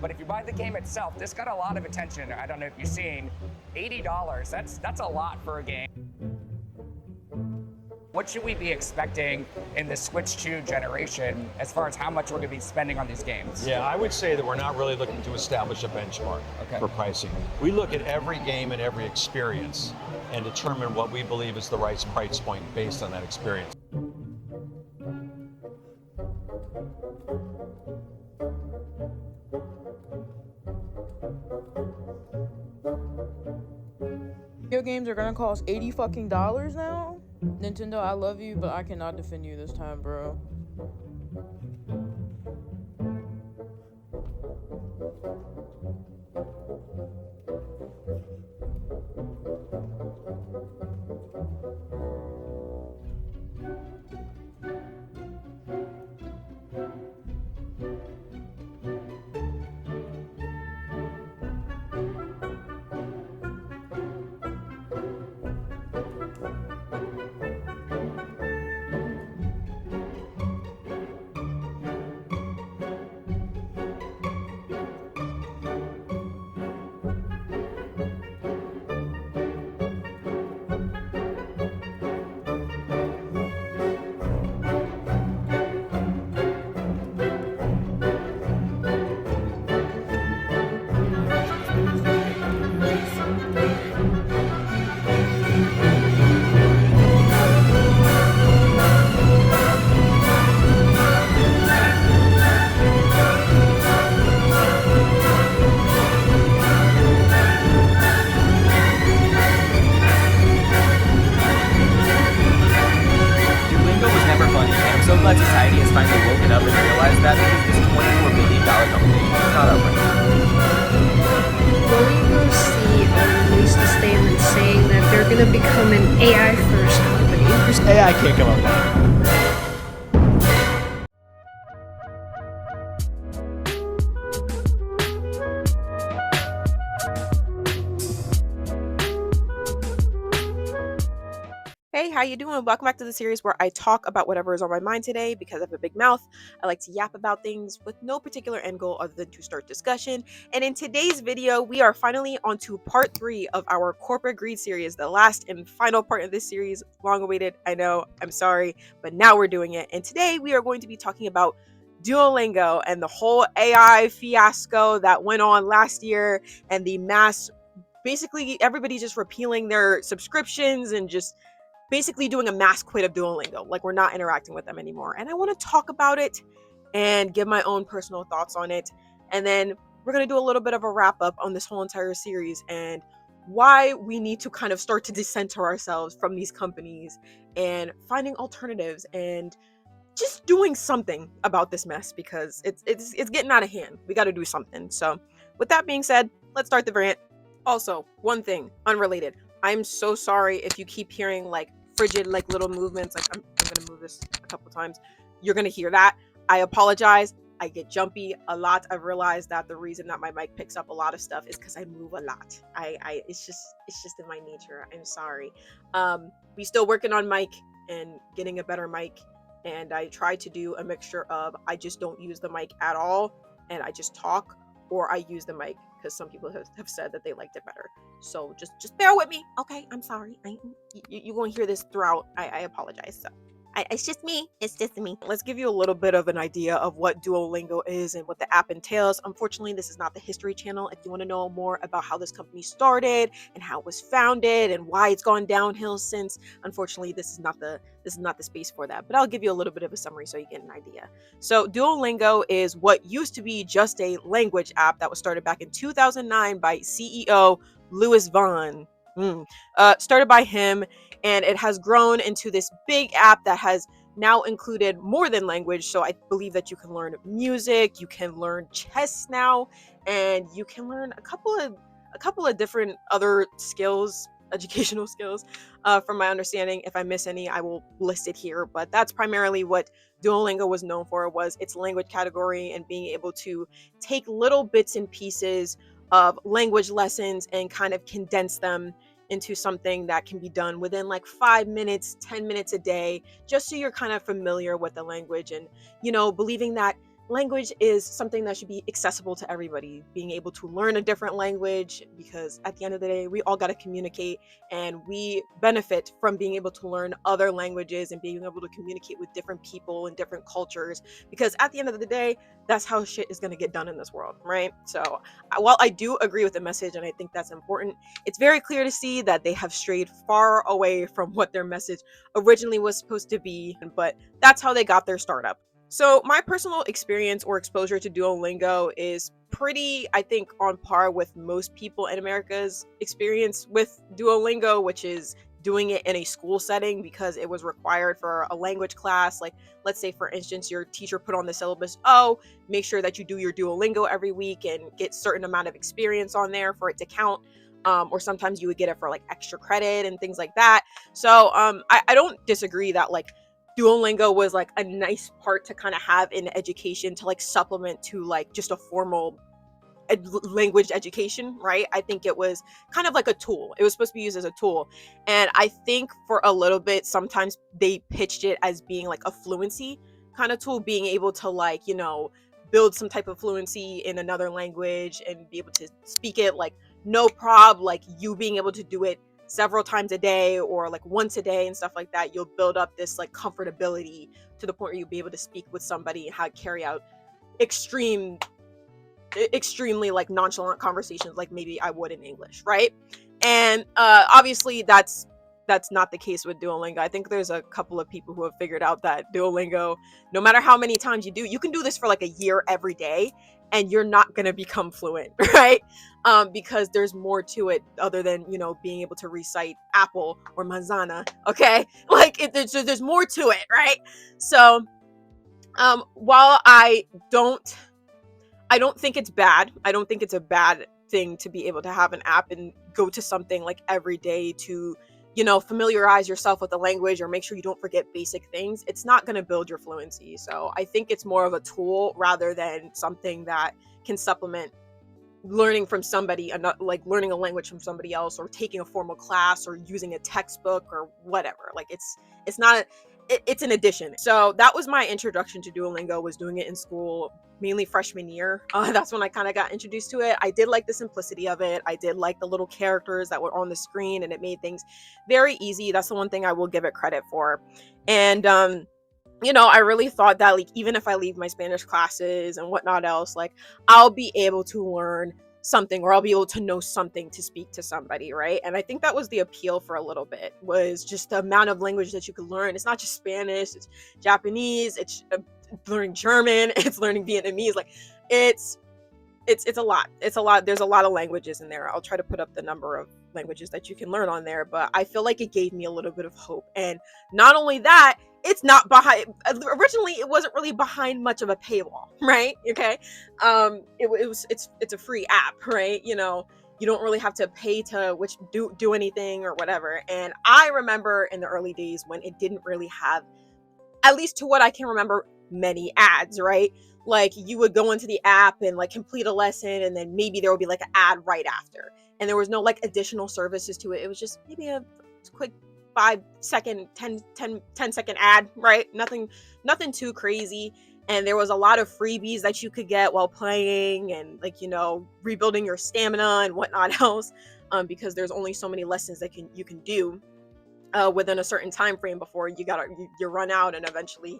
But if you buy the game itself, this got a lot of attention. I don't know if you've seen, $80. That's a lot for a game. What should we be expecting in the Switch 2 generation as far as how much we're going to be spending on these games? Yeah, I would say that we're not really looking to establish a benchmark for pricing. We look at every game and every experience and determine what we believe is the right price point based on that experience. Video games are gonna cost $80 fucking now? Nintendo, I love you, but I cannot defend you this time, bro. glad society has finally woken up and realized that because this $24 billion company is not our friend. Duolingo released a statement saying that they're going to become an AI-first company. AI can't come up with that. Hey, how you doing? Welcome back to the series where I talk about whatever is on my mind today. Because I have a big mouth, I like to yap about things with no particular end goal other than to start discussion. And in today's video, we are finally on to part 3 of our corporate greed series, the last and final part of this series. Long awaited, I know, I'm sorry, but now we're doing it. And today we are going to be talking about Duolingo and the whole AI fiasco that went on last year, and the mass, basically everybody just repealing their subscriptions and just basically doing a mass quit of Duolingo. Like, we're not interacting with them anymore. And I want to talk about it and give my own personal thoughts on it. And then we're going to do a little bit of a wrap up on this whole entire series and why we need to kind of start to decenter ourselves from these companies and finding alternatives and just doing something about this mess, because it's getting out of hand. We got to do something. So with that being said, let's start the rant. Also, one thing unrelated. I'm so sorry if you keep hearing like frigid, like little movements. Like I'm gonna move this a couple times. You're gonna hear that. I apologize. I get jumpy a lot. I've realized that the reason that my mic picks up a lot of stuff is because I move a lot. It's just in my nature. I'm sorry. We still working on mic and getting a better mic. And I try to do a mixture of I just don't use the mic at all and I just talk, or I use the mic because some people have said that they liked it better. So just bear with me, okay? I'm sorry. You're going to hear this throughout. I apologize. So it's just me. It's just me. Let's give you a little bit of an idea of what Duolingo is and what the app entails. Unfortunately, this is not the history channel. If you want to know more about how this company started and how it was founded and why it's gone downhill since, unfortunately, this is not the space for that. But I'll give you a little bit of a summary so you get an idea. So Duolingo is what used to be just a language app that was started back in 2009 by CEO Louis Vaughn. Started by him, and it has grown into this big app that has now included more than language. So I believe that you can learn music, you can learn chess now, and you can learn a couple of different other skills, educational skills, from my understanding. If I miss any, I will list it here, but that's primarily what Duolingo was known for, was its language category and being able to take little bits and pieces of language lessons and kind of condense them into something that can be done within like 5 minutes, 10 minutes a day, just so you're kind of familiar with the language. And, believing that language is something that should be accessible to everybody, being able to learn a different language, because at the end of the day, we all got to communicate, and we benefit from being able to learn other languages and being able to communicate with different people and different cultures, because at the end of the day, that's how shit is going to get done in this world, right? So while I do agree with the message and I think that's important, it's very clear to see that they have strayed far away from what their message originally was supposed to be, but that's how they got their startup. So my personal experience or exposure to Duolingo is pretty, I think, on par with most people in America's experience with Duolingo, which is doing it in a school setting because it was required for a language class. Like, let's say, for instance, your teacher put on the syllabus, oh, make sure that you do your Duolingo every week and get certain amount of experience on there for it to count. Or sometimes you would get it for like extra credit and things like that. So I don't disagree that like Duolingo was like a nice part to kind of have in education to like supplement to like just a formal language education, right? I think it was kind of like a tool. It was supposed to be used as a tool. And I think for a little bit, sometimes they pitched it as being like a fluency kind of tool, being able to like, you know, build some type of fluency in another language and be able to speak it like no problem, like you being able to do it several times a day or like once a day and stuff like that. You'll build up this like comfortability to the point where you'll be able to speak with somebody and how to carry out extremely like nonchalant conversations like maybe I would in English, right? And obviously that's not the case with Duolingo. I think there's a couple of people who have figured out that Duolingo, no matter how many times you do, you can do this for like a year every day and you're not going to become fluent, right? Because there's more to it other than, you know, being able to recite apple or manzana, okay? Like there's more to it, right? So while I don't think it's bad. I don't think it's a bad thing to be able to have an app and go to something like every day to, you know, familiarize yourself with the language or make sure you don't forget basic things. It's not going to build your fluency. So I think it's more of a tool rather than something that can supplement learning from somebody, like learning a language from somebody else or taking a formal class or using a textbook or whatever. Like it's not it's an addition. So that was my introduction to Duolingo, was doing it in school, mainly freshman year. That's when I kind of got introduced to it. I did like the simplicity of it. I did like the little characters that were on the screen, and it made things very easy. That's the one thing I will give it credit for. And you know, I really thought that like even if I leave my Spanish classes and whatnot else, like I'll be able to learn something, or I'll be able to know something to speak to somebody, right? And I think that was the appeal for a little bit, was just the amount of language that you could learn. It's not just Spanish, it's Japanese, it's learning German, it's learning Vietnamese. Like it's a lot. It's a lot. There's a lot of languages in there. I'll try to put up the number of languages that you can learn on there, but I feel like it gave me a little bit of hope. And not only that, it's not behind, originally it wasn't really behind much of a paywall, right? Okay. It's a free app, right? You know, you don't really have to pay to do anything or whatever. And I remember in the early days when it didn't really have, at least to what I can remember, many ads, right? Like you would go into the app and like complete a lesson, and then maybe there would be like an ad right after, and there was no like additional services to it. It was just maybe a quick 5-second, 10-second ad, right? Nothing too crazy. And there was a lot of freebies that you could get while playing, and like, you know, rebuilding your stamina and whatnot else, because there's only so many lessons that you can do within a certain time frame before you run out, and eventually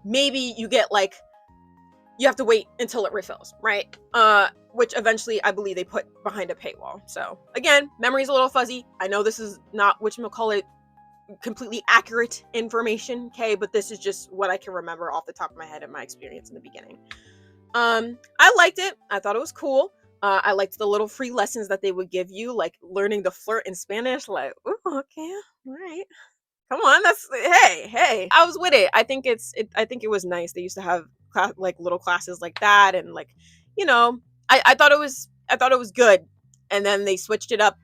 maybe you get like, you have to wait until it refills, right? Which eventually I believe they put behind a paywall. So again, memory's a little fuzzy. I know this is not whatchamacallit completely accurate information, okay, but this is just what I can remember off the top of my head and my experience in the beginning. I liked it. I thought it was cool. I liked the little free lessons that they would give you, like learning the flirt in Spanish. Like, ooh, okay, all right, come on, that's hey. I was with it. I think it was nice. They used to have like little classes like that, and like, you know, I thought it was good. And then they switched it up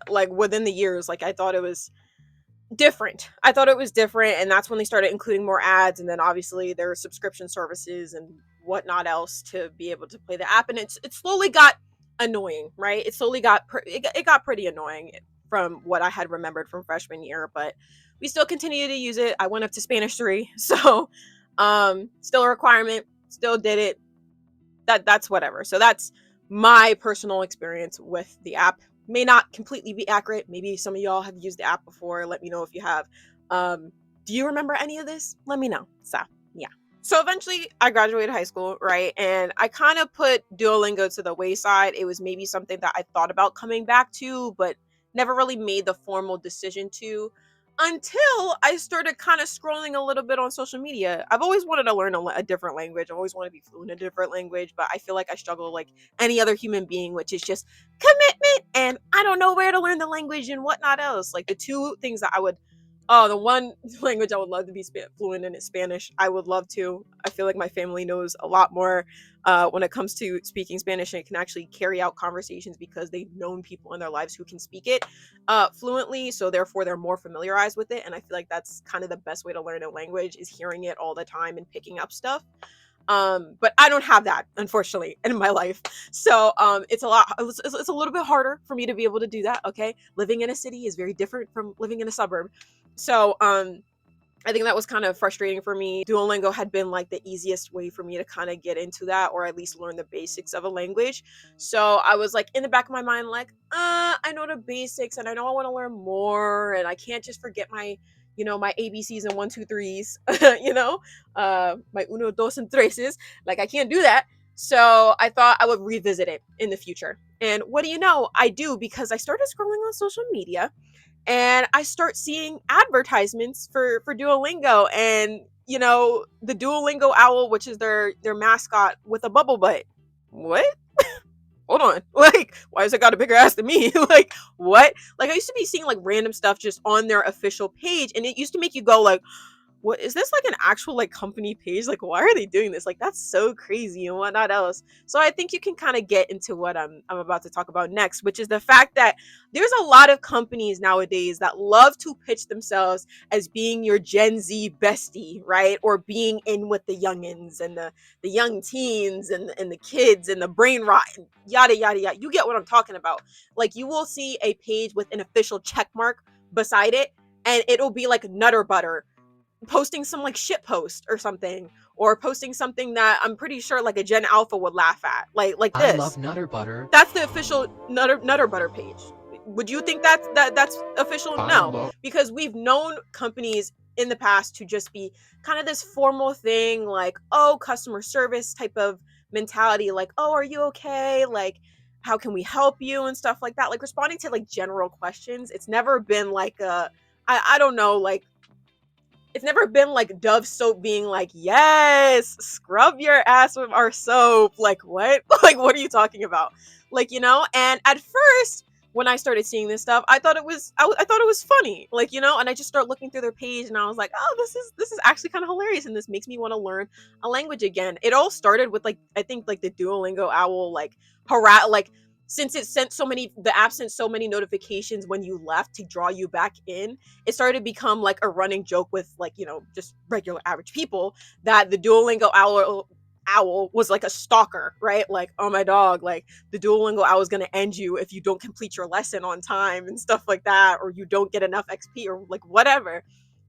like within the years. Like I thought it was different, and that's when they started including more ads, and then obviously there were subscription services and whatnot else to be able to play the app, and it slowly got annoying, right? It slowly got it got pretty annoying from what I had remembered from freshman year, but we still continue to use it. I went up to Spanish 3, so still a requirement. still did it. That's whatever. So that's my personal experience with the app. May not completely be accurate. Maybe some of y'all have used the app before. Let me know if you have. Do you remember any of this? Let me know. So yeah. So eventually I graduated high school, right? And I kind of put Duolingo to the wayside. It was maybe something that I thought about coming back to, but never really made the formal decision to, until I started kind of scrolling a little bit on social media. I've always wanted to learn a different language. I always want to be fluent in a different language, but I feel like I struggle like any other human being, which is just commitment, and I don't know where to learn the language and whatnot else. Like the two things that I would the one language I would love to be fluent in is Spanish. I would love to. I feel like my family knows a lot more when it comes to speaking Spanish, and can actually carry out conversations because they've known people in their lives who can speak it fluently. So therefore, they're more familiarized with it. And I feel like that's kind of the best way to learn a language, is hearing it all the time and picking up stuff. But I don't have that, unfortunately, in my life. So it's a little bit harder for me to be able to do that. Okay, living in a city is very different from living in a suburb. So I think that was kind of frustrating for me. Duolingo had been like the easiest way for me to kind of get into that, or at least learn the basics of a language. So I was like in the back of my mind, like, I know the basics and I know I want to learn more, and I can't just forget my my ABCs and 1, 2, 3s, my uno, dos, and treses. Like I can't do that. So I thought I would revisit it in the future. And what do you know? I do, because I started scrolling on social media and I start seeing advertisements for Duolingo, and the Duolingo owl, which is their mascot, with a bubble butt. What? Hold on. Like, why has it got a bigger ass than me? Like, what? Like, I used to be seeing like random stuff just on their official page, and it used to make you go like, what is this, like an actual like company page? Like, why are they doing this? Like, that's so crazy and whatnot else. So I think you can kind of get into what I'm about to talk about next, which is the fact that there's a lot of companies nowadays that love to pitch themselves as being your Gen Z bestie, right? Or being in with the youngins and the young teens and the kids and the brain rot and yada yada yada. You get what I'm talking about. Like, you will see a page with an official check mark beside it, and it'll be like Nutter Butter posting some like shit post or something, or posting something that I'm pretty sure like a Gen Alpha would laugh at, like this. I love Nutter Butter. That's the official Nutter Butter page. Would you think that's official? No, because we've known companies in the past to just be kind of this formal thing, like, oh, customer service type of mentality, like, oh, are you okay? Like, how can we help you and stuff like that, like responding to like general questions. It's never been like I don't know, like, it's never been like Dove soap being like, yes, scrub your ass with our soap. Like, what? Like, what are you talking about? Like, and at first when I started seeing this stuff, I thought it was funny, like, and I just start looking through their page and I was like, oh, this is actually kind of hilarious, and this makes me want to learn a language again. It all started with like, I think like the Duolingo owl, like since the app sent so many notifications when you left to draw you back in, it started to become like a running joke with like, just regular average people, that the Duolingo owl was like a stalker, right? Like, oh my dog, like the Duolingo owl is going to end you if you don't complete your lesson on time and stuff like that, or you don't get enough XP or like whatever.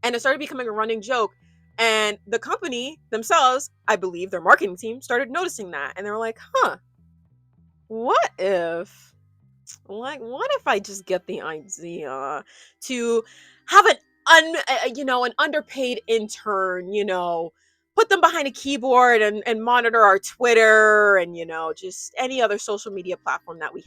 And it started becoming a running joke. And the company themselves, I believe their marketing team, started noticing that, and they were like, what if I just get the idea to have an underpaid intern, put them behind a keyboard and monitor our Twitter and, just any other social media platform that we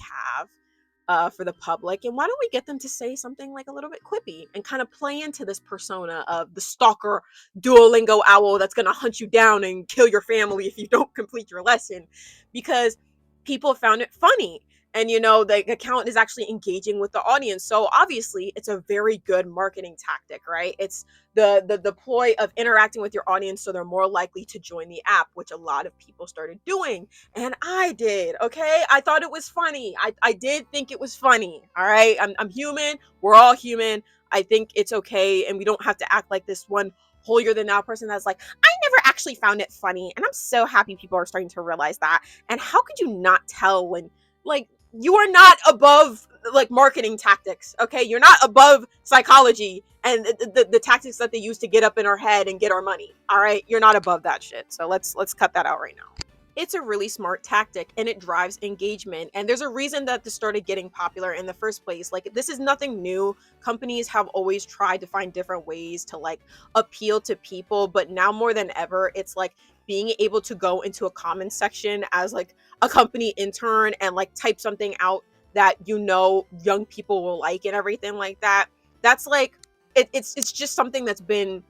have for the public. And why don't we get them to say something like a little bit quippy and kind of play into this persona of the stalker Duolingo owl that's going to hunt you down and kill your family if you don't complete your lesson, because people found it funny, and the account is actually engaging with the audience. So obviously it's a very good marketing tactic, right? It's the ploy of interacting with your audience so they're more likely to join the app, which a lot of people started doing, and I did. Okay, I thought it was funny. I did think it was funny. All right, I'm human, we're all human. I think it's okay, and we don't have to act like this one holier than thou person that's like, I never actually found it funny. And I'm so happy people are starting to realize that. And how could you not tell when, like, you are not above like marketing tactics. Okay, you're not above psychology and the tactics that they use to get up in our head and get our money. All right, you're not above that shit. So let's cut that out right now. It's a really smart tactic and it drives engagement. And there's a reason that this started getting popular in the first place. Like, this is nothing new. Companies have always tried to find different ways to like appeal to people, but now more than ever, it's like being able to go into a comment section as like a company intern and like type something out that young people will like and everything like that. That's like it's just something that's been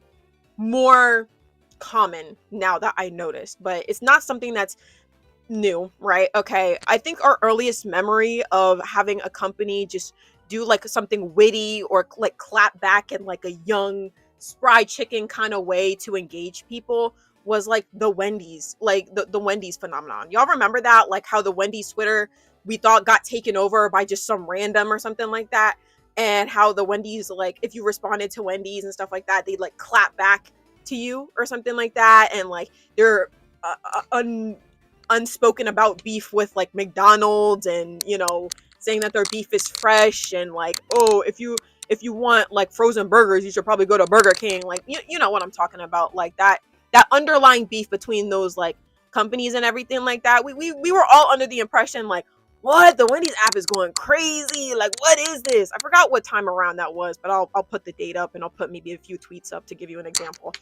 more common now that I noticed, but it's not something that's new, right? Okay, I think our earliest memory of having a company just do like something witty or like clap back in like a young spry chicken kind of way to engage people was like the Wendy's, like the Wendy's phenomenon. Y'all remember that? Like how the Wendy's Twitter we thought got taken over by just some random or something like that, and how the Wendy's, like if you responded to Wendy's and stuff like that, they'd like clap back to you or something like that, and like they're unspoken about beef with like McDonald's, and saying that their beef is fresh, and like, oh, if you want like frozen burgers, you should probably go to Burger King. Like, you know what I'm talking about, like that underlying beef between those like companies and everything like that. We were all under the impression like, what, the Wendy's app is going crazy, like what is this? I forgot what time around that was, but I'll put the date up, and I'll put maybe a few tweets up to give you an example.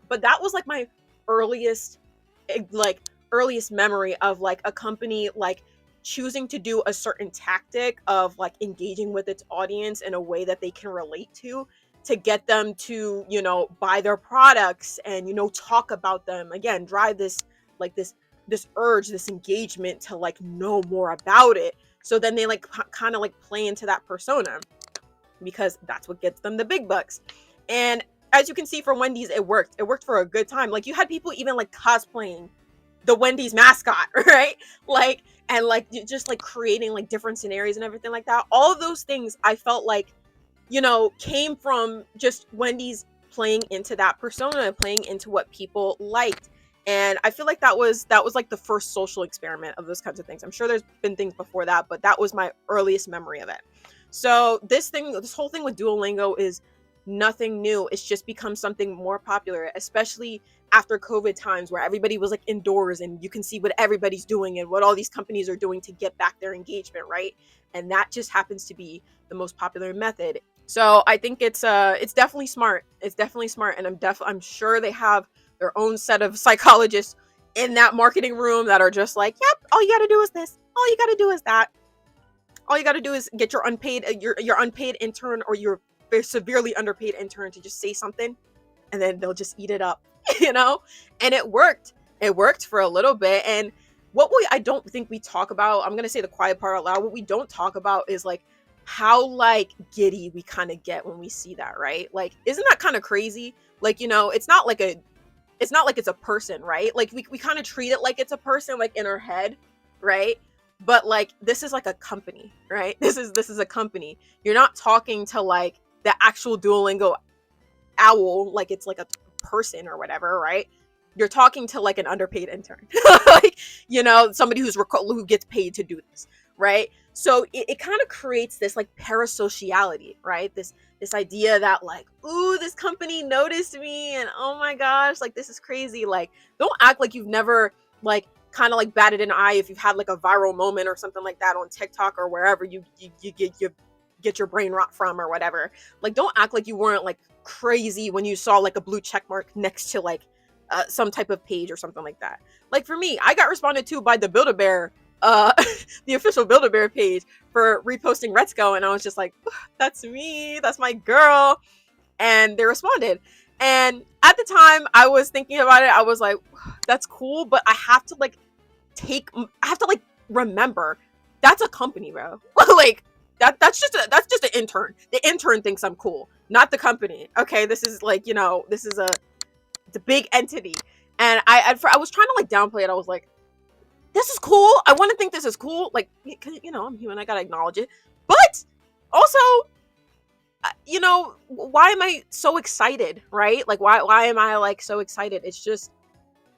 But that was like my earliest memory of like a company like choosing to do a certain tactic of like engaging with its audience in a way that they can relate to get them to buy their products and talk about them again, drive this urge, this engagement to like know more about it. So then they like kind of like play into that persona, because that's what gets them the big bucks. And as you can see for Wendy's, it worked for a good time. Like, you had people even like cosplaying the Wendy's mascot, right? Like, and like just like creating like different scenarios and everything like that. All of those things I felt like came from just Wendy's playing into that persona, playing into what people liked. And I feel like that was like the first social experiment of those kinds of things. I'm sure there's been things before that, but that was my earliest memory of it. So this whole thing with Duolingo is nothing new. It's just become something more popular, especially after COVID times where everybody was like indoors and you can see what everybody's doing and what all these companies are doing to get back their engagement, right? And that just happens to be the most popular method. So I think it's definitely smart. It's definitely smart, and I'm sure they have their own set of psychologists in that marketing room that are just like, yep, all you got to do is this. All you got to do is that. All you got to do is get your unpaid intern or your severely underpaid intern to just say something, and then they'll just eat it up, And it worked. It worked for a little bit. And I don't think we talk about, I'm going to say the quiet part out loud, what we don't talk about is like how like giddy we kind of get when we see that, right? Like, isn't that kind of crazy? Like, it's not like it's a person, right? Like we kind of treat it like it's a person, like in our head, right? But like, this is like a company, right? This is a company. You're not talking to like the actual Duolingo owl, like it's like a person or whatever, right? You're talking to like an underpaid intern, like, somebody who gets paid to do this, right? So it kind of creates this like parasociality, right? This idea that like, ooh, this company noticed me, and oh my gosh, like this is crazy. Like, don't act like you've never like kind of like batted an eye if you've had like a viral moment or something like that on TikTok or wherever you get your brain rot from or whatever. Like, don't act like you weren't like crazy when you saw like a blue check mark next to like some type of page or something like that. Like for me, I got responded to by the Build-A-Bear, the official Build-A-Bear page, for reposting Retzko, and I was just like, that's me, that's my girl. And they responded. And at the time I was thinking about it, I was like, that's cool, but I have to remember that's a company, bro. Like that's just an intern. The intern thinks I'm cool, not the company. Okay, this is like, this is it's a big entity. And I was trying to like downplay it. I was like, this is cool. I want to think this is cool. Like, I'm human. I gotta acknowledge it. But also, why am I so excited, right? Like, why am I like so excited? It's just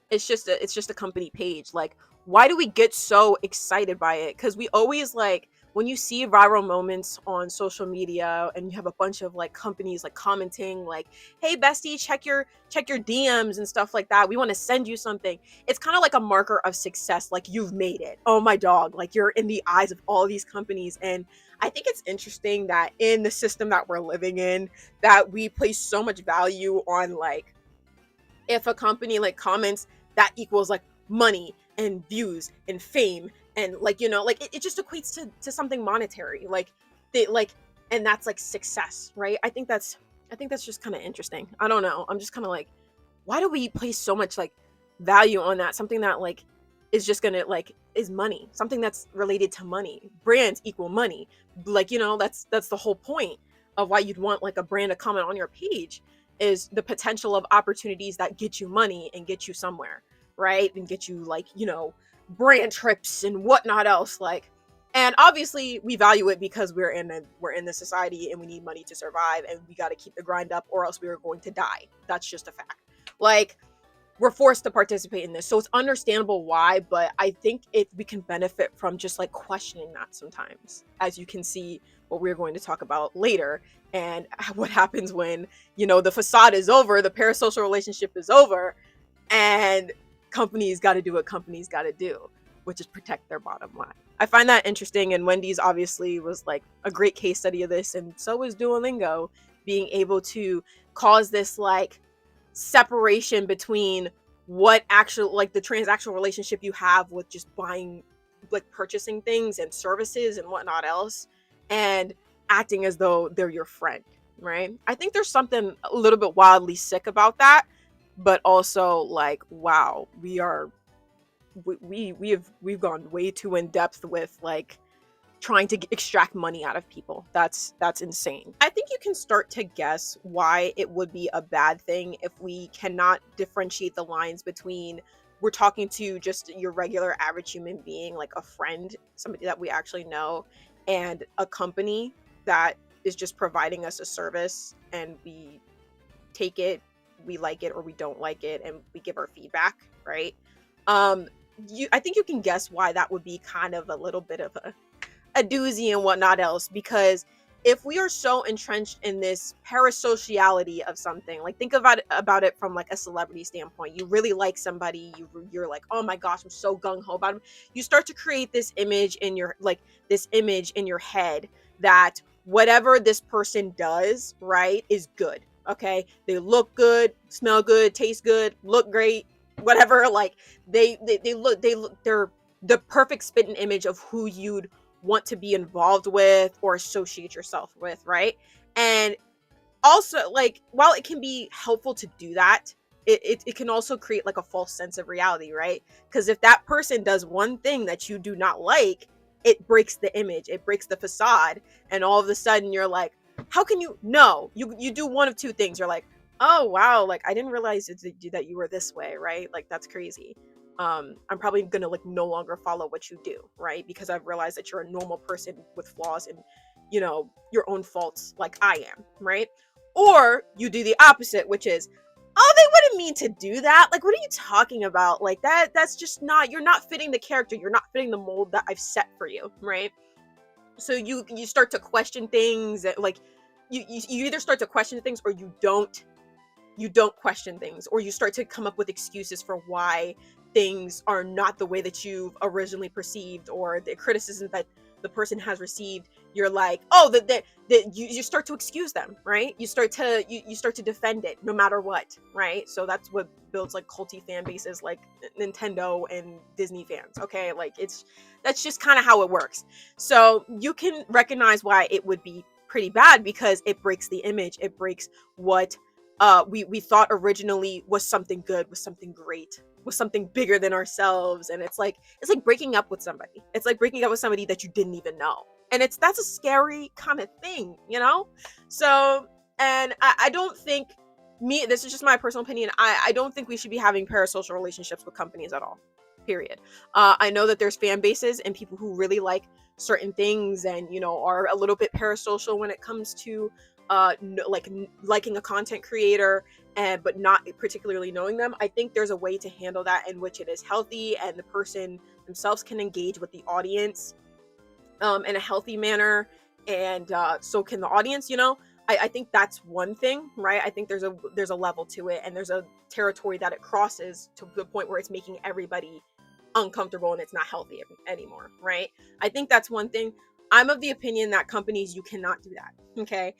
a company page. Like, why do we get so excited by it? Because we always like, when you see viral moments on social media and you have a bunch of like companies like commenting like, hey bestie, check your DMs and stuff like that, we want to send you something, it's kind of like a marker of success, like you've made it, oh my dog, like you're in the eyes of all these companies. And I think it's interesting that in the system that we're living in, that we place so much value on like, if a company like comments, that equals like money and views and fame, and like, you know, like it just equates to something monetary, like they like, and that's like success, right? I think that's just kind of interesting. I don't know, I'm just kind of like, why do we place so much like value on that, something that like is just gonna like is money, something that's related to money, brands equal money, like, you know, that's the whole point of why you'd want like a brand to comment on your page, is the potential of opportunities that get you money and get you somewhere, right? And get you like, you know, brand trips and whatnot else, like, and obviously we value it because we're in the society and we need money to survive, and we got to keep the grind up or else we are going to die. That's just a fact. Like, we're forced to participate in this, so it's understandable why, but I think we can benefit from just like questioning that sometimes, as you can see what we're going to talk about later, and what happens when, you know, the facade is over, the parasocial relationship is over, and companies got to do what companies got to do, which is protect their bottom line. I find that interesting, and Wendy's obviously was like a great case study of this, and so is Duolingo, being able to cause this like separation between what actual like the transactional relationship you have with just buying, like purchasing things and services and whatnot else, and acting as though they're your friend, right? I think there's something a little bit wildly sick about that, but also like, wow, we've gone way too in depth with like trying to extract money out of people. That's insane. I think you can start to guess why it would be a bad thing if we cannot differentiate the lines between we're talking to just your regular average human being, like a friend, somebody that we actually know, and a company that is just providing us a service, and we take it, we like it or we don't like it, and we give our feedback, right? I think you can guess why that would be kind of a little bit of a doozy and whatnot else, because if we are so entrenched in this parasociality of something, like think about it from like a celebrity standpoint, you really like somebody, you're like, oh my gosh, I'm so gung-ho about him, you start to create this image in your head that whatever this person does, right, is good. Okay, they look good, smell good, taste good, look great, whatever, like they're the perfect spit and image of who you'd want to be involved with or associate yourself with, right? And also, like, while it can be helpful to do that, it can also create like a false sense of reality, right? Because if that person does one thing that you do not like, it breaks the image, it breaks the facade, and all of a sudden you're like, how can you? No, you do one of two things. You're like, oh wow, like I didn't realize that you were this way, right? Like that's crazy. I'm probably gonna like no longer follow what you do, right? Because I've realized that you're a normal person with flaws and, you know, your own faults, like I am, right? Or you do the opposite, which is, oh, they wouldn't mean to do that. Like, what are you talking about? Like that's just not, you're not fitting the character, you're not fitting the mold that I've set for you, right? So you start to question things, like you either start to question things or you don't question things, or you start to come up with excuses for why things are not the way that you've originally perceived, or the criticism that the person has received. You're like, oh, that you start to excuse them, right? You start to defend it no matter what, right? So that's what builds like culty fan bases like Nintendo and Disney fans. Okay, like that's just kind of how it works. So you can recognize why it would be pretty bad, because it breaks the image, it breaks what we thought originally was something good, was something great, was something bigger than ourselves. And it's like breaking up with somebody. It's like breaking up with somebody that you didn't even know. And that's a scary kind of thing, you know? So, and I don't think, this is just my personal opinion, I don't think we should be having parasocial relationships with companies at all, period. I know that there's fan bases and people who really like certain things and, you know, are a little bit parasocial when it comes to like liking a content creator, but not particularly knowing them. I think there's a way to handle that in which it is healthy and the person themselves can engage with the audience in a healthy manner, and so can the audience, you know. I think that's one thing, right? I think there's a level to it, and there's a territory that it crosses to the point where it's making everybody uncomfortable and it's not healthy anymore, right? I think that's one thing. I'm of the opinion that companies, you cannot do that, okay?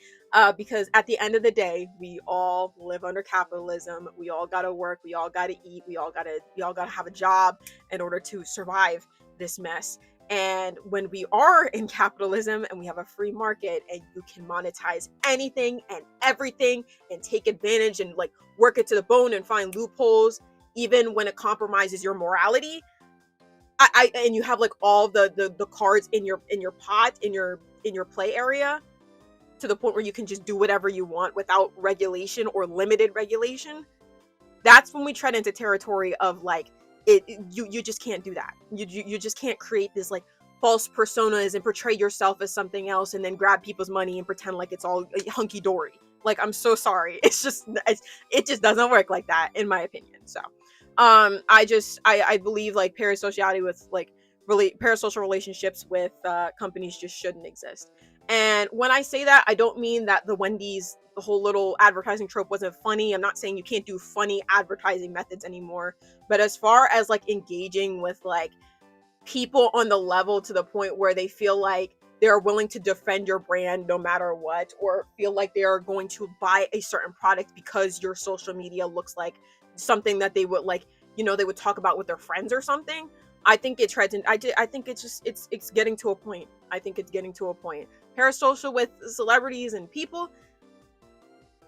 Because at the end of the day, we all live under capitalism. We all gotta work. We all gotta eat. We all gotta have a job in order to survive this mess. And when we are in capitalism and we have a free market and you can monetize anything and everything and take advantage and like work it to the bone and find loopholes, even when it compromises your morality, and you have like all the cards in your pot in your play area, to the point where you can just do whatever you want without regulation or limited regulation, that's when we tread into territory of like you just can't do that. You just can't create this like false personas and portray yourself as something else and then grab people's money and pretend like it's all hunky-dory. Like, I'm so sorry. It just doesn't work like that, in my opinion. So I believe like parasociality with like really parasocial relationships with companies just shouldn't exist. And when I say that, I don't mean that the Wendy's, the whole little advertising trope wasn't funny. I'm not saying you can't do funny advertising methods anymore. But as far as like engaging with like people on the level to the point where they feel like they're willing to defend your brand no matter what, or feel like they are going to buy a certain product because your social media looks like something that they would like, you know, they would talk about with their friends or something. I think it treads in, I think it's just it's getting to a point. I think it's getting to a point. Parasocial with celebrities and people,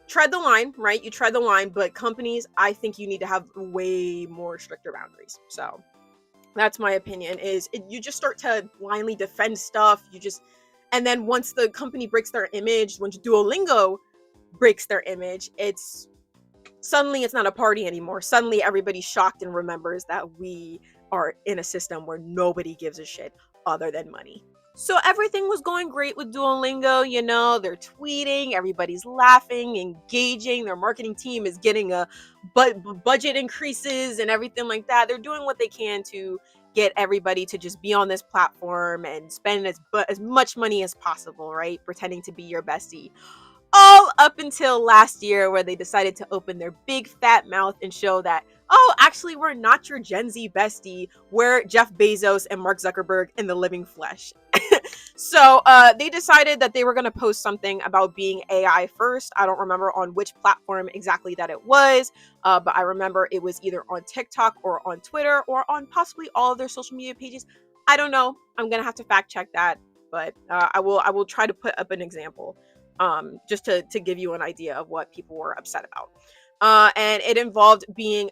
tread the line, right? You tread the line, but companies, I think you need to have way more stricter boundaries. So that's my opinion. You just start to blindly defend stuff. And then once the company breaks their image, once Duolingo breaks their image, it's not a party anymore. Suddenly everybody's shocked and remembers that we are in a system where nobody gives a shit other than money. So everything was going great with Duolingo, you know, they're tweeting, everybody's laughing, engaging, their marketing team is getting a budget increases and everything like that. They're doing what they can to get everybody to just be on this platform and spend as much money as possible, right? Pretending to be your bestie. All up until last year, where they decided to open their big fat mouth and show that, oh, actually, we're not your Gen Z bestie. We're Jeff Bezos and Mark Zuckerberg in the living flesh. So they decided that they were going to post something about being AI first. I don't remember on which platform exactly that it was, but I remember it was either on TikTok or on Twitter or on possibly all of their social media pages. I don't know. I'm going to have to fact check that, but I will try to put up an example. Just to give you an idea of what people were upset about. And it involved being,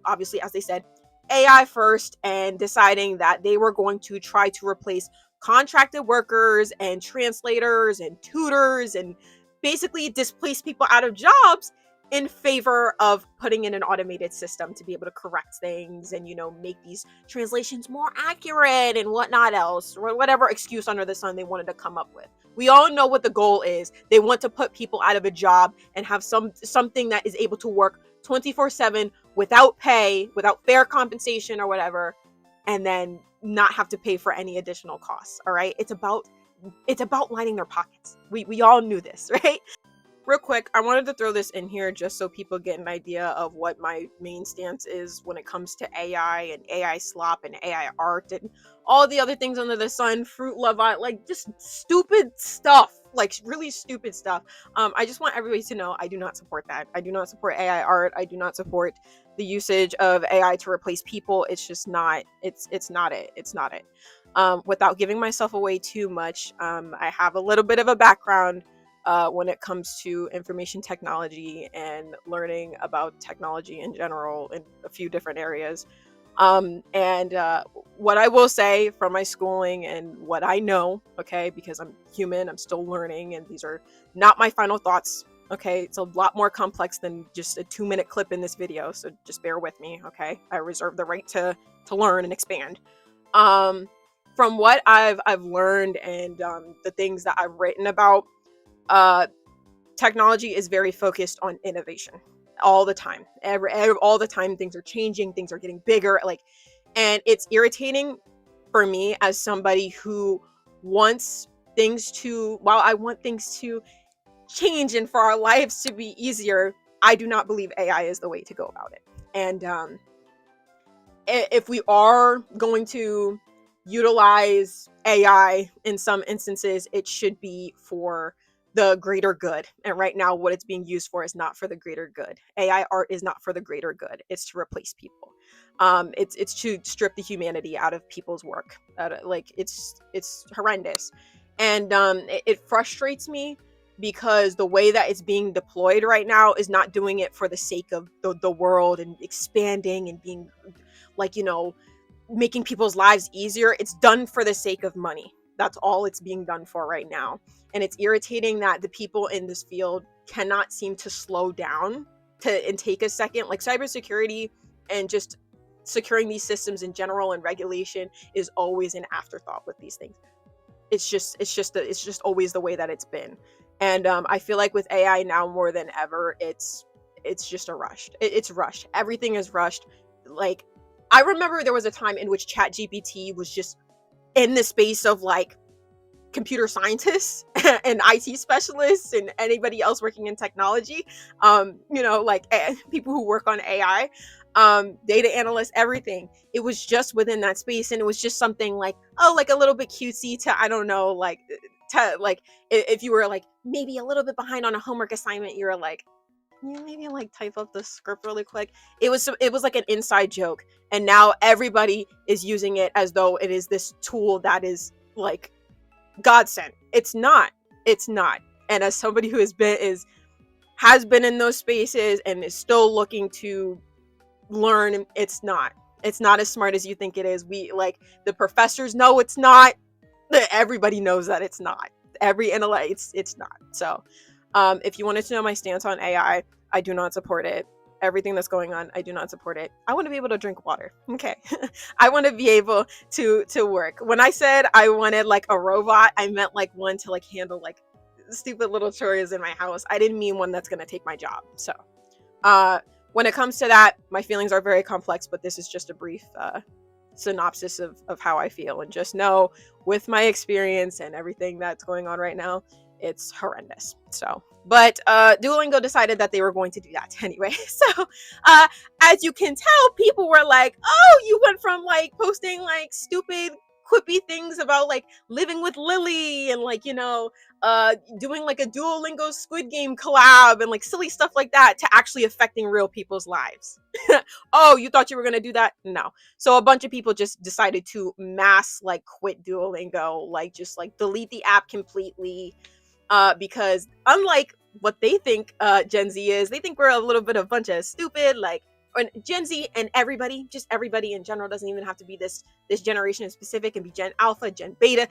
obviously, as they said, AI first, and deciding that they were going to try to replace contracted workers and translators and tutors and basically displace people out of jobs in favor of putting in an automated system to be able to correct things and, you know, make these translations more accurate and whatnot else, or whatever excuse under the sun they wanted to come up with. We all know what the goal is. They want to put people out of a job and have something that is able to work 24/7 without pay, without fair compensation or whatever, and then not have to pay for any additional costs. All right, it's about lining their pockets. We all knew this, right? Real quick, I wanted to throw this in here just so people get an idea of what my main stance is when it comes to AI and AI slop and AI art and all the other things under the sun, Fruit Love, like just stupid stuff, like really stupid stuff. I just want everybody to know I do not support that. I do not support AI art. I do not support the usage of AI to replace people. It's just not, it's not it. It's not it. Without giving myself away too much, I have a little bit of a background when it comes to information technology and learning about technology in general in a few different areas. And what I will say from my schooling and what I know, okay, because I'm human, I'm still learning, and these are not my final thoughts, okay? It's a lot more complex than just a 2-minute clip in this video, so just bear with me, okay? I reserve the right to learn and expand. From what I've learned and the things that I've written about, technology is very focused on innovation all the time. All the time, things are changing, things are getting bigger, like, and it's irritating for me as somebody who wants things to, while I want things to change and for our lives to be easier, I do not believe AI is the way to go about it. And if we are going to utilize AI in some instances, it should be for the greater good. And right now, what it's being used for is not for the greater good. AI art is not for the greater good. It's to replace people. It's to strip the humanity out of people's work. Like it's horrendous, and it frustrates me because the way that it's being deployed right now is not doing it for the sake of the world and expanding and being like, you know, making people's lives easier. It's done for the sake of money. That's all it's being done for right now. And it's irritating that the people in this field cannot seem to slow down and take a second. Like cybersecurity and just securing these systems in general and regulation is always an afterthought with these things. It's just always the way that it's been. And I feel like with AI now more than ever, it's just a rush. It's rushed. Everything is rushed. Like, I remember there was a time in which ChatGPT was just in the space of like computer scientists and IT specialists and anybody else working in technology. You know, like people who work on AI, data analysts, everything. It was just within that space, and it was just something like, oh, like a little bit cutesy to, I don't know, like like if you were like maybe a little bit behind on a homework assignment, you're like, yeah, maybe like type up the script really quick. It was like an inside joke, and now everybody is using it as though it is this tool that is like godsend. It's not. And as somebody who has been in those spaces and is still looking to learn, it's not as smart as you think it is. We, like, the professors know it's not. Everybody knows that it's not. It's not. So if you wanted to know my stance on AI, I do not support it. Everything that's going on, I do not support it. I want to be able to drink water. Okay. I want to be able to work. When I said I wanted like a robot, I meant like one to like handle like stupid little chores in my house. I didn't mean one that's going to take my job. So when it comes to that, my feelings are very complex, but this is just a brief synopsis of how I feel. And just know, with my experience and everything that's going on right now, it's horrendous. So, but Duolingo decided that they were going to do that anyway. So as you can tell, people were like, oh, you went from like posting like stupid quippy things about like living with Lily and like, you know, doing like a Duolingo Squid Game collab and like silly stuff like that, to actually affecting real people's lives. Oh, you thought you were gonna do that? No. So a bunch of people just decided to mass like quit Duolingo, like just like delete the app completely, because unlike what they think Gen Z is, they think we're a little bit of a bunch of stupid, like, and Gen Z and everybody, just everybody in general, doesn't even have to be this generation in specific, and be Gen Alpha, Gen Beta,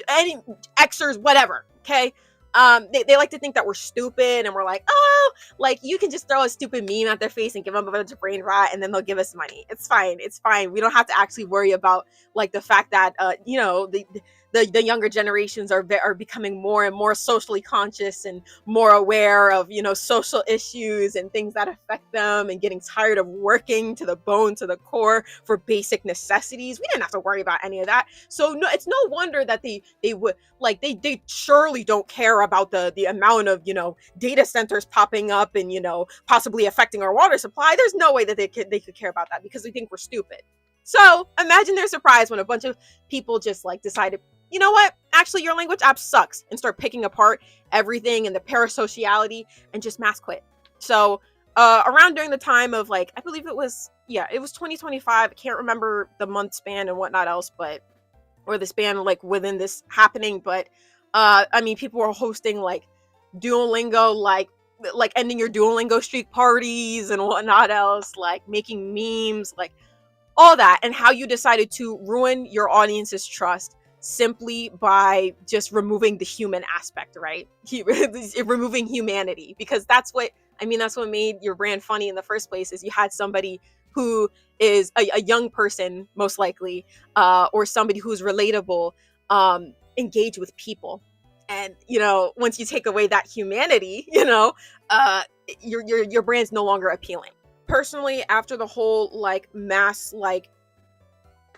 any Xers, whatever. Okay. They like to think that we're stupid and we're like, oh, like you can just throw a stupid meme at their face and give them a bunch of brain rot and then they'll give us money. It's fine. We don't have to actually worry about like the fact that you know, the younger generations are becoming more and more socially conscious and more aware of, you know, social issues and things that affect them, and getting tired of working to the bone, to the core for basic necessities. We didn't have to worry about any of that. So no, it's no wonder that they would like, they surely don't care about the amount of, you know, data centers popping up and, you know, possibly affecting our water supply. There's no way that they could care about that, because they think we're stupid. So imagine their surprise when a bunch of people just like decided, you know what, actually your language app sucks, and start picking apart everything and the parasociality and just mass quit. So around during the time of like, I believe it was 2025. I can't remember the month span and whatnot else, but, or the span like within this happening, but I mean, people were hosting like Duolingo, like ending your Duolingo streak parties and whatnot else, like making memes, like all that, and how you decided to ruin your audience's trust simply by just removing the human aspect, right? Removing humanity, because that's what made your brand funny in the first place, is you had somebody who is a young person, most likely, or somebody who's relatable, engage with people. And, you know, once you take away that humanity, you know, your brand's no longer appealing. Personally, after the whole like mass like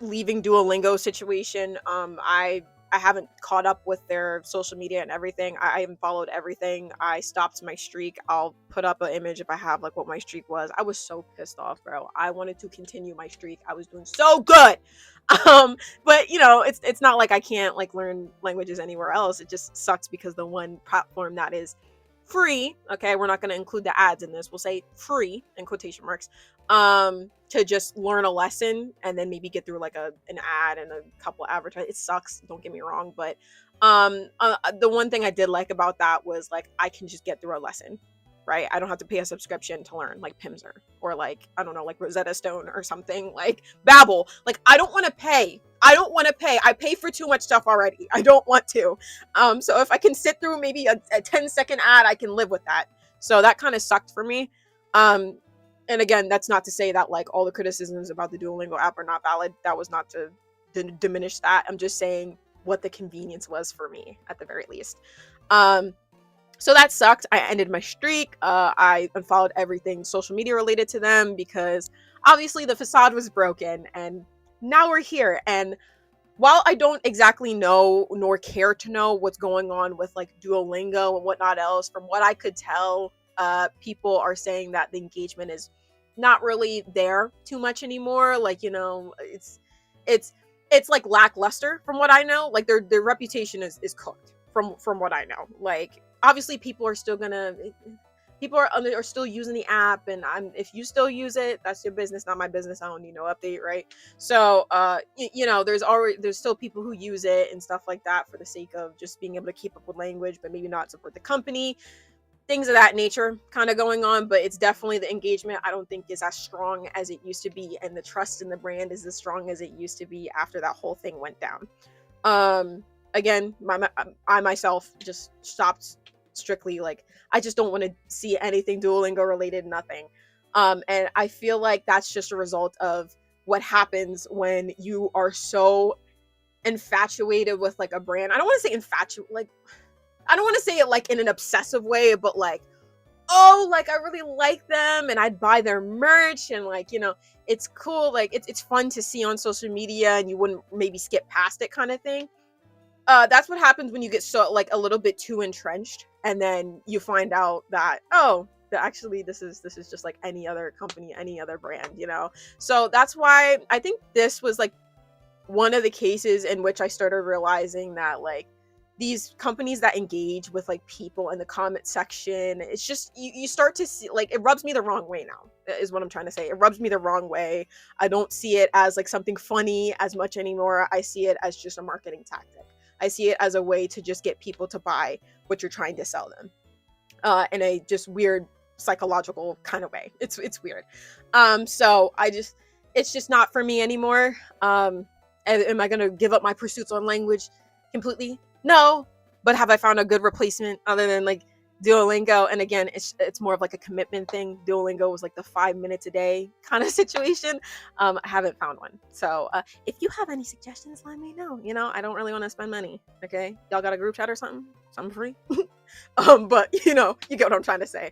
leaving Duolingo situation, I I haven't caught up with their social media and everything. I haven't followed everything. I stopped my streak. I'll put up an image if I have like what my streak was. I was so pissed off, bro. I wanted to continue my streak. I was doing so good. But you know, it's not like I can't like learn languages anywhere else. It just sucks because the one platform that is free, okay, we're not going to include the ads in this, we'll say free in quotation marks, to just learn a lesson and then maybe get through like an ad and a couple advertisements. It sucks, don't get me wrong, but the one thing I did like about that was like I can just get through a lesson, right? I don't have to pay a subscription to learn like Pimsleur or like, I don't know, like Rosetta Stone or something, like Babbel. Like I don't want to pay. I pay for too much stuff already. I don't want to. So if I can sit through maybe a 10-second ad, I can live with that. So that kind of sucked for me. And again, that's not to say that like all the criticisms about the Duolingo app are not valid. That was not to diminish that. I'm just saying what the convenience was for me at the very least. So that sucked. I ended my streak. I unfollowed everything social media related to them because obviously the facade was broken and now we're here. And while I don't exactly know nor care to know what's going on with like Duolingo and whatnot else, from what I could tell, people are saying that the engagement is not really there too much anymore. Like, you know, it's like lackluster from what I know. Like their reputation is cooked from what I know. Like obviously people are still are still using the app, and if you still use it, that's your business, not my business. I don't need no update, right? So you know, there's still people who use it and stuff like that for the sake of just being able to keep up with language, but maybe not support the company, things of that nature kind of going on. But it's definitely the engagement I don't think is as strong as it used to be, and the trust in the brand is as strong as it used to be after that whole thing went down. Again, I myself just stopped strictly, like I just don't want to see anything Duolingo related, nothing. And I feel like that's just a result of what happens when you are so infatuated with like a brand. I don't want to say I don't want to say it like in an obsessive way, but like, oh, like I really like them and I'd buy their merch, and like, you know, it's cool, like it's fun to see on social media and you wouldn't maybe skip past it kind of thing. That's what happens when you get so like a little bit too entrenched, and then you find out that, oh, that actually this is just like any other company, any other brand, you know. So that's why I think this was like one of the cases in which I started realizing that like these companies that engage with like people in the comment section, it's just you start to see, like, it rubs me the wrong way now, is what I'm trying to say. It rubs me the wrong way. I don't see it as like something funny as much anymore. I see it as just a marketing tactic. I see it as a way to just get people to buy what you're trying to sell them, in a just weird psychological kind of way. It's weird. So it's just not for me anymore. Am I gonna give up my pursuits on language completely? No. But have I found a good replacement other than like Duolingo? And again, it's more of like a commitment thing. Duolingo was like the 5 minutes a day kind of situation. I haven't found one. So if you have any suggestions, let me know. You know, I don't really want to spend money. Okay, y'all got a group chat or something free? But you know, you get what I'm trying to say.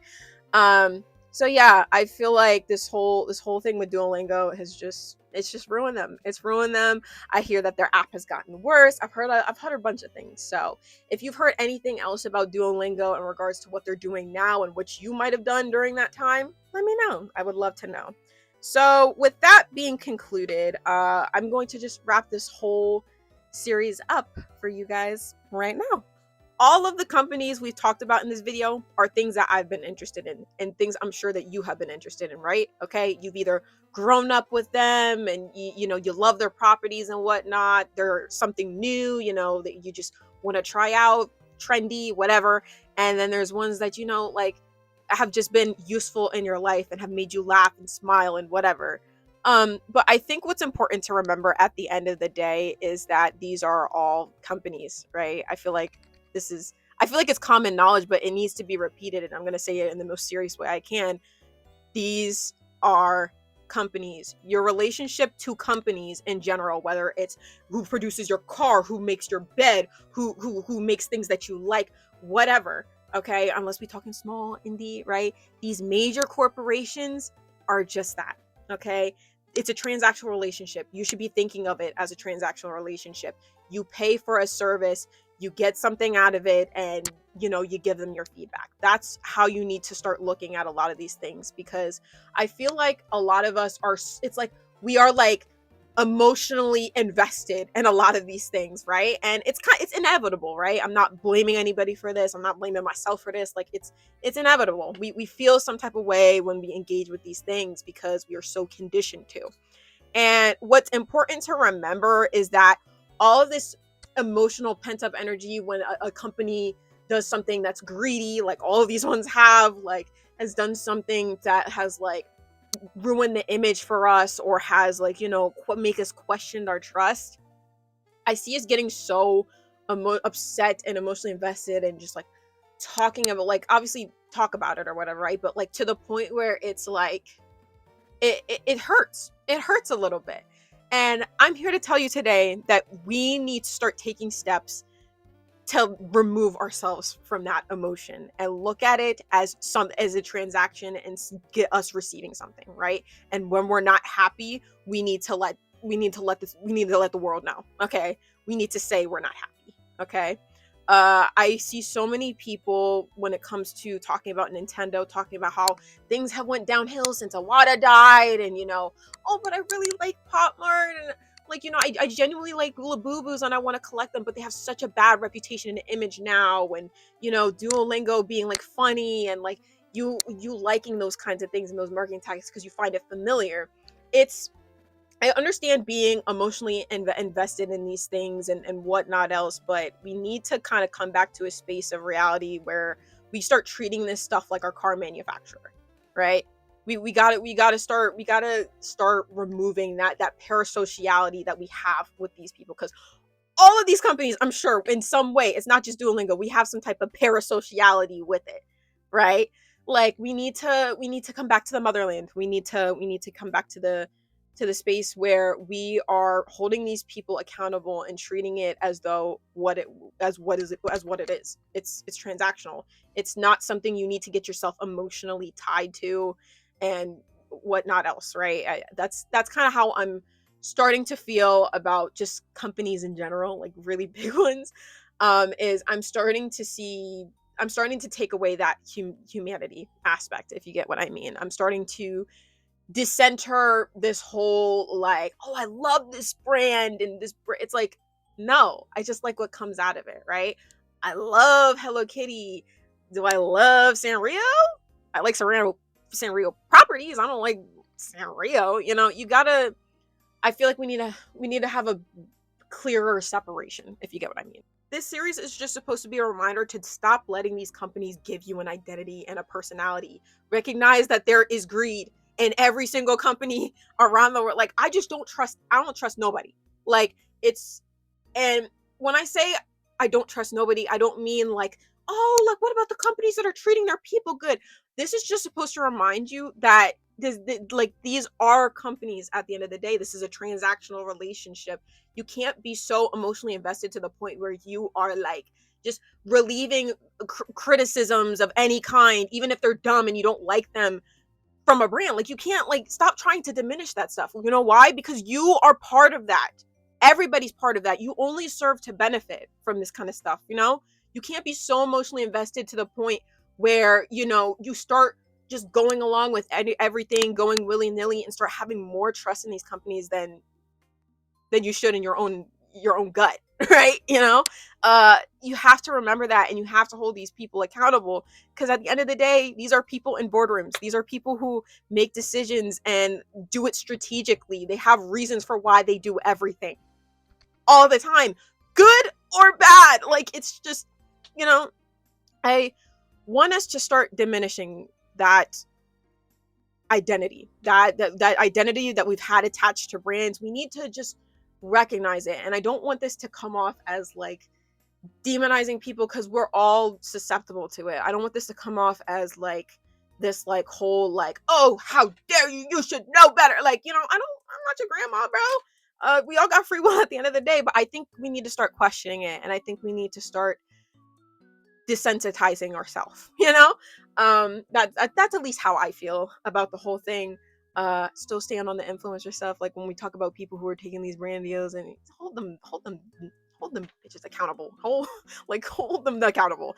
So yeah, I feel like this whole thing with Duolingo has just ruined them. It's ruined them. I hear that their app has gotten worse. I've heard a bunch of things. So if you've heard anything else about Duolingo in regards to what they're doing now and what you might have done during that time, let me know. I would love to know. So with that being concluded, I'm going to just wrap this whole series up for you guys right now. All of the companies we've talked about in this video are things that I've been interested in and things I'm sure that you have been interested in, right? Okay, you've either grown up with them and you know, you love their properties and whatnot. They're something new, you know, that you just want to try out, trendy, whatever. And then there's ones that, you know, like have just been useful in your life and have made you laugh and smile and whatever. But I think what's important to remember at the end of the day is that these are all companies, right? I feel like it's common knowledge, but it needs to be repeated, and I'm going to say it in the most serious way I can. These are companies. Your relationship to companies in general, whether it's who produces your car, who makes your bed, who makes things that you like, whatever, okay? Unless we're talking small indie, right? These major corporations are just that, okay? it's a transactional relationship. You should be thinking of it as a transactional relationship. You pay for a service, you get something out of it, and you know, you give them your feedback. That's how you need to start looking at a lot of these things, because I feel like a lot of us are, it's like we are like emotionally invested in a lot of these things, right? And it's inevitable, right? I'm not blaming anybody for this. I'm not blaming myself for this. Like it's inevitable. We feel some type of way when we engage with these things because we are so conditioned to. And what's important to remember is that all of this emotional pent-up energy, when a company does something that's greedy, like all of these ones have, like has done something that has like ruined the image for us, or has like, you know, make us question our trust, I see us getting so upset and emotionally invested and just like talking about, like, obviously talk about it or whatever, right? But like to the point where it's like it hurts. It hurts a little bit. And I'm here to tell you today that we need to start taking steps to remove ourselves from that emotion and look at it as a transaction and get us receiving something, right? And when we're not happy, we need to let the world know. Okay, we need to say we're not happy. Okay. I see so many people when it comes to talking about Nintendo, talking about how things have went downhill since Iwata died, and you know, oh, but I really like Popmart, and like, you know, I genuinely like Labubu's and I want to collect them, but they have such a bad reputation and image now. And you know, Duolingo being like funny, and like you liking those kinds of things and those marketing tactics because you find it familiar. I understand being emotionally invested in these things and whatnot else, but we need to kind of come back to a space of reality where we start treating this stuff like our car manufacturer, right? We gotta start removing that parasociality that we have with these people, because all of these companies, I'm sure in some way, it's not just Duolingo, we have some type of parasociality with it, right? Like we need to come back to the motherland. We need to come back to the space where we are holding these people accountable and treating it as though what it is. It's transactional. It's not something you need to get yourself emotionally tied to and whatnot else, right? That's kind of how I'm starting to feel about just companies in general, like really big ones. Is I'm starting to take away that humanity aspect, if you get what I mean. I'm starting to decenter this whole like, oh, I love this brand and it's like, no, I just like what comes out of it, right? I love Hello Kitty. Do I love Sanrio? I like Sanrio properties. I don't like Sanrio. You know, I feel like we need to have a clearer separation, if you get what I mean. This series is just supposed to be a reminder to stop letting these companies give you an identity and a personality. Recognize that there is greed in every single company around the world. Like, I don't trust nobody. Like, and when I say I don't trust nobody, I don't mean like, oh, like, what about the companies that are treating their people good? This is just supposed to remind you that these are companies at the end of the day. This is a transactional relationship. You can't be so emotionally invested to the point where you are like just relieving criticisms of any kind, even if they're dumb and you don't like them, from a brand. Like, you can't, like, stop trying to diminish that stuff. You know why? Because you are part of that. Everybody's part of that. You only serve to benefit from this kind of stuff. You know, you can't be so emotionally invested to the point where, you know, you start just going along with everything, going willy-nilly, and start having more trust in these companies than you should in your own gut. Right? You know, you have to remember that, and you have to hold these people accountable, because at the end of the day, these are people in boardrooms. These are people who make decisions and do it strategically. They have reasons for why they do everything all the time, good or bad. Like, it's just, you know, I want us to start diminishing that identity, that identity that we've had attached to brands. We need to just recognize it. And I don't want this to come off as like demonizing people, because we're all susceptible to it. I don't want this to come off as like this like whole like, oh, how dare you should know better. Like, you know, I'm not your grandma, bro. We all got free will at the end of the day, but I think we need to start questioning it, and I think we need to start desensitizing ourselves, you know. That's at least how I feel about the whole thing. Still stand on the influencer stuff. Like when we talk about people who are taking these brand deals, and hold them bitches accountable. Hold them accountable.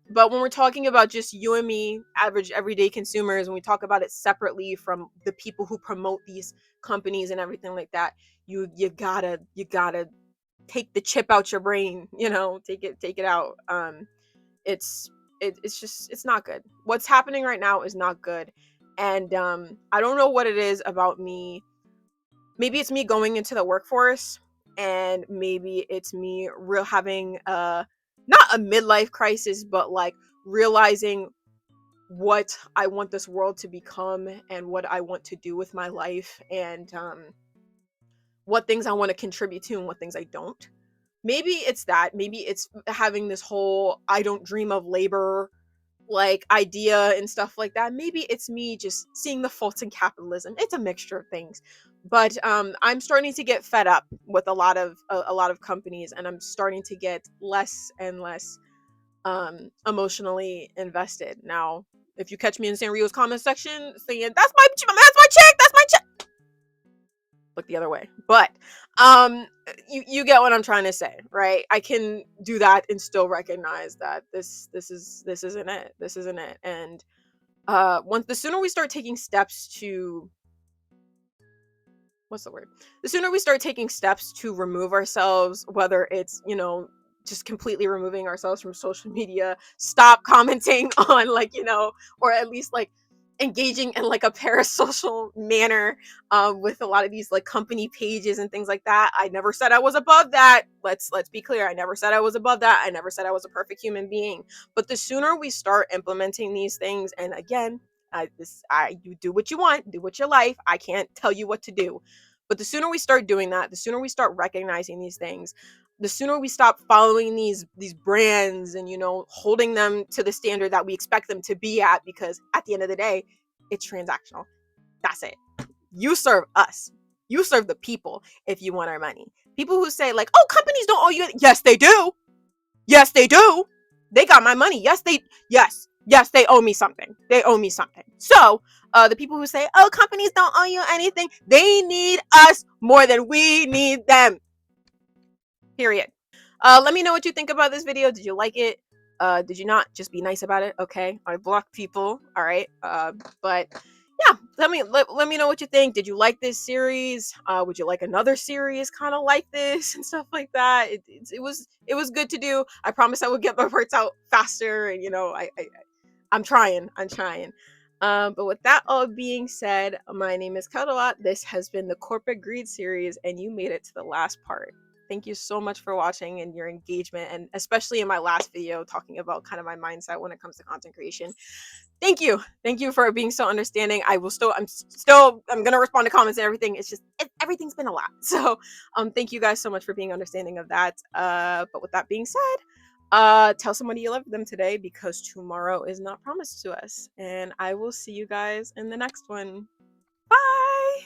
But when we're talking about just you and me, average everyday consumers, when we talk about it separately from the people who promote these companies and everything like that, you gotta take the chip out your brain, take it out. It's not good. What's happening right now is not good. And I don't know what it is about me. Maybe it's me going into the workforce, and maybe it's me having not a midlife crisis, but like realizing what I want this world to become and what I want to do with my life, and what things I want to contribute to and what things I don't. Maybe it's that. Maybe it's having this whole I don't dream of labor like idea and stuff like that. Maybe it's me just seeing the faults in capitalism. It's a mixture of things. But I'm starting to get fed up with a lot of companies, and I'm starting to get less and less emotionally invested. Now, if you catch me in Sanrio's comment section saying that's my chick, look the other way. But you get what I'm trying to say, right? I can do that and still recognize that this isn't it. And the sooner we start taking steps to the sooner we start taking steps to remove ourselves, whether it's just completely removing ourselves from social media, stop commenting on or at least like engaging in like a parasocial manner with a lot of these like company pages and things like that. I never said I was above that. Let's be clear. I never said I was above that. I never said I was a perfect human being. But the sooner we start implementing these things, and again, you do what you want, do what you like. I can't tell you what to do. But the sooner we start doing that, the sooner we start recognizing these things, the sooner we stop following these brands and holding them to the standard that we expect them to be at, because at the end of the day, it's transactional. That's it. You serve us. You serve the people if you want our money. People who say like, oh, companies don't owe you. Yes, they do. Yes, they do. They got my money. Yes, they owe me something. They owe me something. So the people who say, oh, companies don't owe you anything, they need us more than we need them. Period. Let me know what you think about this video. Did you like it? Did you not? Just be nice about it. Okay, I blocked people. All right. But yeah, let me know what you think. Did you like this series? Would you like another series kind of like this and stuff like that? It was good to do. I promise I would get my words out faster, and I'm trying. But with that all being said, my name is Cuddleot. This has been the Corporate Greed series, and you made it to the last part. Thank you so much for watching and your engagement, and especially in my last video talking about kind of my mindset when it comes to content creation. Thank you for being so understanding. I'm gonna respond to comments and everything. It's just everything's been a lot. So thank you guys so much for being understanding of that. But with that being said, tell somebody you love them today, because tomorrow is not promised to us. And I will see you guys in the next one. Bye.